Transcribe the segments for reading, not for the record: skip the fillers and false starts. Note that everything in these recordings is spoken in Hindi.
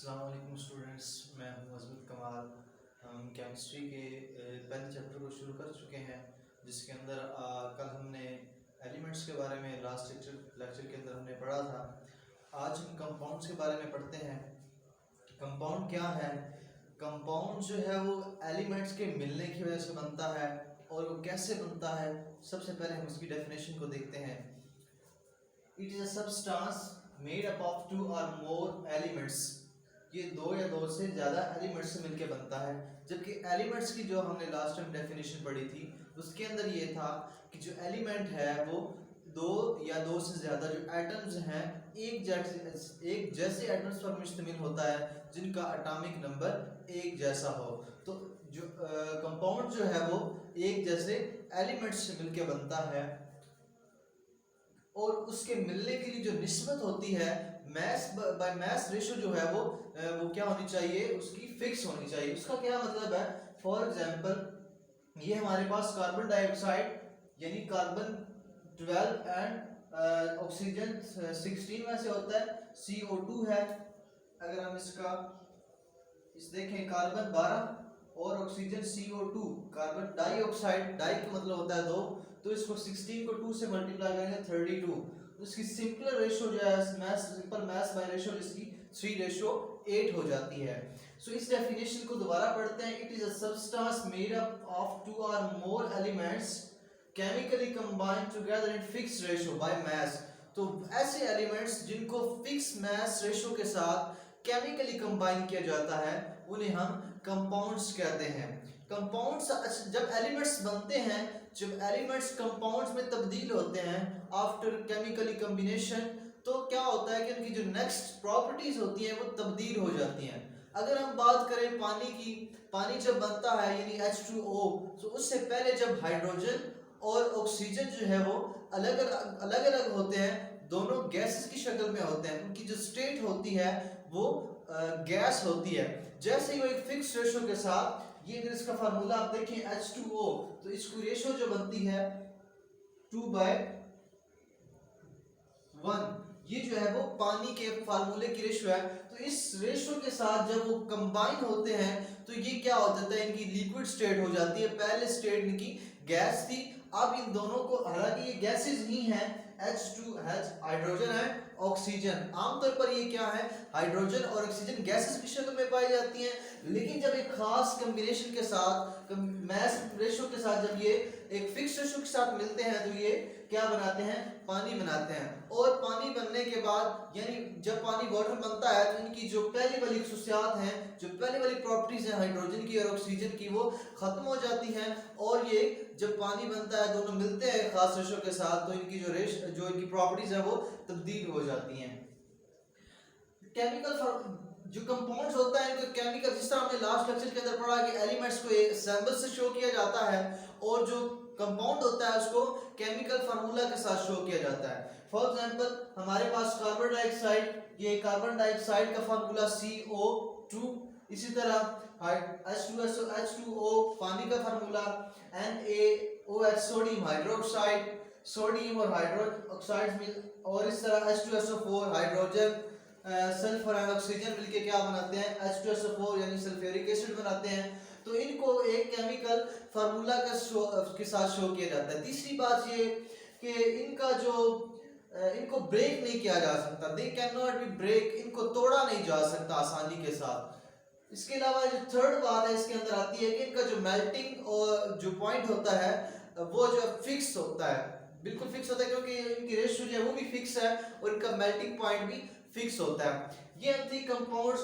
अस्सलाम वालेकुम स्टूडेंट्स, मैं हूं अज़मत कमाल। हम केमिस्ट्री के पहले चैप्टर को शुरू कर चुके हैं, जिसके अंदर कल हमने एलिमेंट्स के बारे में लास्ट लेक्चर के अंदर हमने पढ़ा था। आज हम कंपाउंड्स के बारे में पढ़ते हैं। कंपाउंड क्या है? कंपाउंड जो है वो एलिमेंट्स के मिलने की वजह से बनता है, और वो कैसे बनता है सबसे पहले हम उसकी डेफिनेशन को देखते हैं। It is a substance made up of 2 और मोर एलिमेंट्स। ये 2 या 2 से ज़्यादा एलिमेंट्स से मिलके बनता है। जबकि एलिमेंट्स की जो हमने लास्ट टाइम डेफिनेशन पढ़ी थी, उसके अंदर ये था कि जो एलिमेंट है वो 2 या 2 से ज़्यादा जो एटम्स हैं एक जैसे एटम्स पर मुश्तमिल होता है, जिनका एटॉमिक नंबर एक जैसा हो। तो जो कंपाउंड जो है वो एक जैसे एलिमेंट्स से मिलके बनता है, और उसके मिलने के लिए जो निस्बत होती है मैस बाय मैस रेशो जो है वो क्या होनी चाहिए, उसकी फिक्स होनी चाहिए। उसका क्या मतलब है? फॉर एग्जांपल ये हमारे पास कार्बन डाइऑक्साइड यानी कार्बन 12 एंड ऑक्सीजन 16 में से होता है, CO2 है। अगर हम इसका देखें, कार्बन 12 और oxygen CO2, carbon dioxide, die का मतलब होता है 2, तो इसको 16 को 2 से मल्टीप्लाई करेंगे 32, तो इसकी सिंपल रेशो जो है mass, simple mass by ratio इसकी 3:8 हो जाती है। सो इस डेफिनेशन को दोबारा पढ़ते हैं। It is a substance made up of 2 और more elements chemically combined together in fixed ratio by mass. तो ऐसे एलिमेंट्स जिनको फिक्स मैस रेशो के साथ केमिकली कंबाइन किया जाता है उन्हें हम कंपाउंड्स कहते हैं। कंपाउंड्स जब एलिमेंट्स बनते हैं, जब एलिमेंट्स कंपाउंड्स में तब्दील होते हैं आफ्टर केमिकली कॉम्बिनेशन, तो क्या होता है कि उनकी जो नेक्स्ट प्रॉपर्टीज होती हैं वो तब्दील हो जाती हैं। अगर हम बात करें पानी की, पानी जब बनता है यानी H2O, तो उससे पहले जब हाइड्रोजन और ऑक्सीजन जो है वो अलग अलग होते हैं, दोनों गैसेस की शक्ल में होते हैं, उनकी जो स्टेट होती है वो गैस होती है। जैसे ही वो एक फिक्स रेशो के साथ, ये अगर इसका फार्मूला आप देखें H2O, तो इसकी रेशो जो बनती है 2/1, ये जो है वो पानी के फार्मूले की रेशो है। तो इस रेशो के साथ जब वो कंबाइन होते हैं तो ये क्या हो जाता है, इनकी लिक्विड स्टेट हो जाती है। पहले स्टेट इनकी गैस थी, अब इन दोनों को, हालांकि ये गैसेस ही हैं, H2H हाइड्रोजन है, ऑक्सीजन। आमतौर पर ये क्या है, हाइड्रोजन और ऑक्सीजन गैसेस की शक्ल में पाई जाती हैं, लेकिन जब एक खास कॉम्बिनेशन के साथ, मैस रेशो के साथ, जब ये एक फिक्स रेशो के साथ मिलते हैं तो ये क्या बनाते हैं, पानी बनाते हैं। और पानी बनने के बाद, यानी जब पानी वाटर बनता है, तो इनकी जो पहली वाली खसूसियात हैं, जो पहली वाली प्रॉपर्टीज हैं हाइड्रोजन की और ऑक्सीजन की, वो खत्म हो जाती हैं। और ये जब पानी बनता है, दोनों मिलते हैं खास रेशो के साथ, तो इनकी जो इनकी प्रॉपर्टीज है वो तब्दील हो जाती हैं। केमिकल जो कंपाउंड्स होता है, इनको केमिकल, जिस तरह हमने लास्ट लेक्चर के अंदर पढ़ा कि एलिमेंट्स को सैंपल से शो किया जाता है, और जो कंपाउंड होता है उसको केमिकल फार्मूला के साथ शो किया जाता है। फॉर एग्जांपल हमारे पास कार्बन डाइऑक्साइड, ये कार्बन डाइऑक्साइड का फार्मूला CO2, इसी तरह H2SO पानी का formula NaOH sodium hydroxide, sodium और हाइड्रोजन ऑक्साइड मिल, और इस तरह H2SO4 हाइड्रोजन, सल्फर और ऑक्सीजन मिलके क्या बनाते हैं, H2SO4 यानी सल्फ्यूरिक एसिड बनाते हैं। तो इनको एक केमिकल फार्मूला के साथ शो किया जाता है। तीसरी बात ये कि इनको ब्रेक नहीं किया जा सकता, they can not be break, इनको तोड़ा नहीं जा सकता आसानी के साथ। इसके अलावा जो थर्ड बात है इसके अंदर आती है कि इनका जो मेल्टिंग और जो पॉइंट होता है वो जो फिक्स होता है, बिल्कुल फिक्स होता है, क्योंकि इनकी रेशियो जो है वो भी फिक्स है और इनका मेल्टिंग पॉइंट भी फिक्स होता है। ये थी कंपाउंड्स।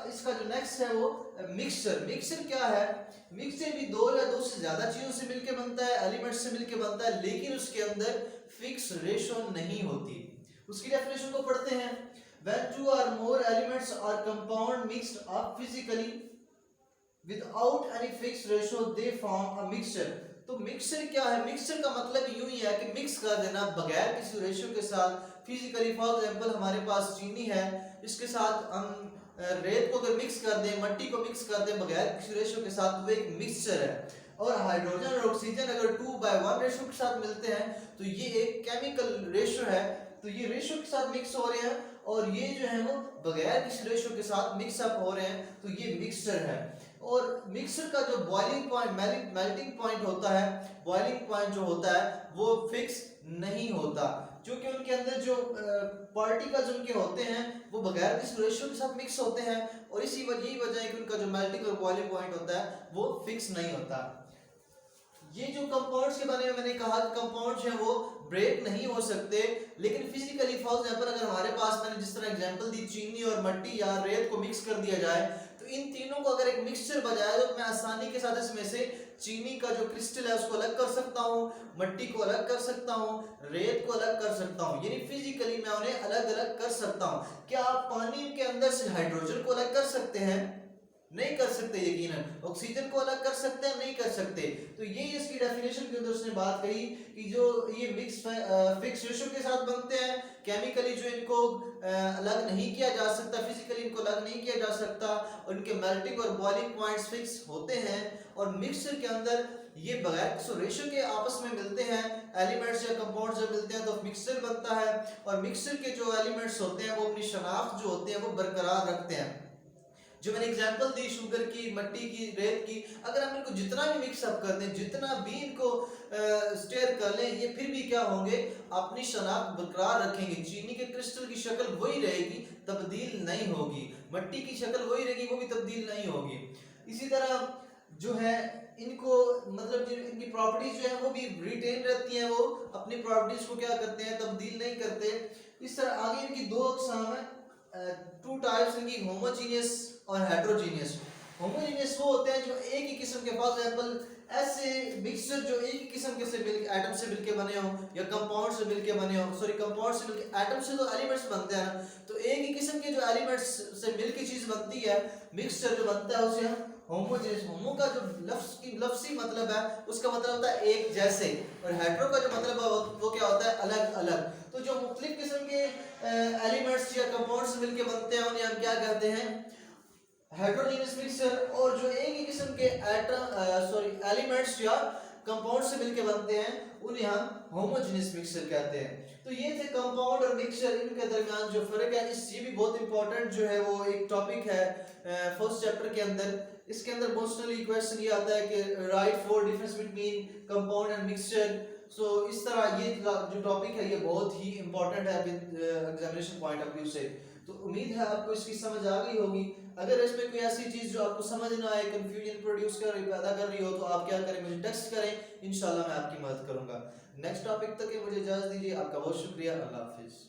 इसका जो नेक्स्ट है वो मिक्सचर। मिक्सचर क्या है? मिक्सचर भी 2 या 2 से ज्यादा चीजों से मिलके बनता है, एलिमेंट्स से मिलके बनता है, लेकिन उसके अंदर फिक्स रेशो नहीं होती। उसकी डेफिनेशन को पढ़ते हैं। When 2 or more elements are compound mixed up physically without any fixed ratio, they form a mixture। तो मिक्सचर क्या है? मिक्सचर का मतलब यूं ही है कि मिक्स कर देना बगैर किसी रेशियो के साथ फिजिकली। फॉर एग्जांपल हमारे पास चीनी है, इसके साथ हम रेत को अगर मिक्स कर दें, मट्टी को मिक्स कर दें बगैर किसी रेशियो के साथ, तो एक मिक्सचर है। और हाइड्रोजन और ऑक्सीजन अगर 2/1 रेशियो के साथ मिलते हैं तो ये एक केमिकल रेशियो है। तो ये रेशो के साथ मिक्स हो रहे हैं, और ये जो है वो बगैर किसी रेशो के साथ मिक्स अप हो रहे हैं, तो ये मिक्सचर है। और मिक्सचर का जो बॉइलिंग पॉइंट, मेल्टिंग पॉइंट होता है, बॉइलिंग पॉइंट जो होता है वो फिक्स नहीं होता, क्योंकि उनके अंदर जो पार्टिकल्स उनके होते हैं वो बगैर किसी रेशो के साथ मिक्स होते हैं, और यही वजह है कि उनका जो मेल्टिंग और बॉइलिंग पॉइंट होता है वो फिक्स नहीं होता। ये जो कंपाउंड्स के बारे में मैंने कहा कि कंपाउंड्स हैं वो ब्रेक नहीं हो सकते, लेकिन फिजिकली फॉर एग्जांपल अगर हमारे पास, मैंने जिस तरह एग्जांपल दी, चीनी और मिट्टी या रेत को मिक्स कर दिया जाए, तो इन तीनों को अगर एक मिक्सचर बनाया तो मैं आसानी के साथ इसमें से चीनी का जो क्रिस्टल है उसको अलग कर सकता हूँ, मिट्टी को अलग कर सकता हूँ, रेत को अलग कर सकता हूँ, यानी फिजिकली मैं उन्हें अलग अलग कर सकता हूँ। क्या आप पानी के अंदर से हाइड्रोजन को अलग कर सकते हैं? नहीं कर सकते यकीनन। ऑक्सीजन को अलग कर सकते हैं? नहीं कर सकते। तो ये इसकी डेफिनेशन के अंदर उसने बात कही कि जो ये मिक्स फिक्स रेशो के साथ बनते हैं, केमिकली जो इनको अलग नहीं किया जा सकता, फिजिकली इनको अलग नहीं किया जा सकता, और इनके मेल्टिंग और बॉइलिंग पॉइंट्स फिक्स होते हैं, और मिक्सचर के अंदर ये बगैर रेशो के आपस में मिलते हैं, एलिमेंट्स या कंपाउंड्स जब मिलते हैं तो मिक्सचर बनता है, और मिक्सचर के जो एलिमेंट्स होते हैं वो अपनी शनाख्त जो होते हैं वो बरकरार रखते हैं। जो मैंने एग्जांपल दी शुगर की, मिट्टी की, रेत की, अगर हम इनको जितना भी मिक्सअप कर दें, जितना भी इनको स्टेयर कर लें, ये फिर भी क्या होंगे, अपनी शनाख्त बरकरार रखेंगे। चीनी के क्रिस्टल की शक्ल वही रहेगी, तब्दील नहीं होगी, मिट्टी की शक्ल वही रहेगी, वो भी तब्दील नहीं होगी। इसी तरह जो है इनको मतलब जो इनकी प्रॉपर्टीज जो है वो भी रिटेन रहती हैं, वो अपनी प्रॉपर्टीज को क्या करते हैं, तब्दील नहीं करते। इस तरह आगे इनकी दो अक़साम है, टू टाइप्स इनकी, होमोजीनियस और हेटेरोजीनियस। होमोजीनियस वो होते हैं जो एक ही किस्म के, फॉर एग्जांपल ऐसे मिक्सचर जो एक ही किस्म के से एटम से मिलके बने हो, या कंपाउंड से मिलके बने हो, सॉरी कंपाउंड से मिलके, एटम से तो एलिमेंट्स बनते हैं ना, तो एक ही किस्म के जो एलिमेंट्स से मिलके चीज बनती है, मिक्सचर जो बनता है उसे हम होमोजेनियस, होमो का जो लफ्ज़ी मतलब है उसका मतलब होता है एक जैसे, और हेटेरो का जो मतलब है वो क्या होता है, अलग अलग। तो जो मुख्तलिफ किस्म के एलिमेंट्स या कंपाउंड्स मिलके बनते हैं उन्हें हम क्या कहते हैं, हेटेरोजेनियस मिक्सचर। और जो एक ही किस्म के एलिमेंट्स या कंपाउंड से मिलके बनते हैं उन्हें हम होमोजेनियस मिक्सचर कहते हैं। तो ये थे कंपाउंड और मिक्सचर, इनके दरमियान जो फर्क है, ये भी बहुत इंपॉर्टेंट जो है वो एक टॉपिक है फर्स्ट चैप्टर के अंदर। इसके अंदर मोस्टली क्वेश्चन ये आता है कि write for difference between compound and mixture. So इस तरह ये जो टॉपिक है ये बहुत ही इंपॉर्टेंट है एग्जामिनेशन पॉइंट ऑफ व्यू से। तो उम्मीद है आपको इसकी समझ आ गई होगी। अगर इसमें कोई ऐसी चीज़ जो आपको समझ ना आए, कंफ्यूजन प्रोड्यूस कर रही, पैदा कर रही हो, तो आप क्या करें, मुझे टेक्स्ट करें, इंशाल्लाह मैं आपकी मदद करूंगा। नेक्स्ट टॉपिक तक के मुझे इजाज़त दीजिए। आपका बहुत शुक्रिया। अल्लाह हाफिज़।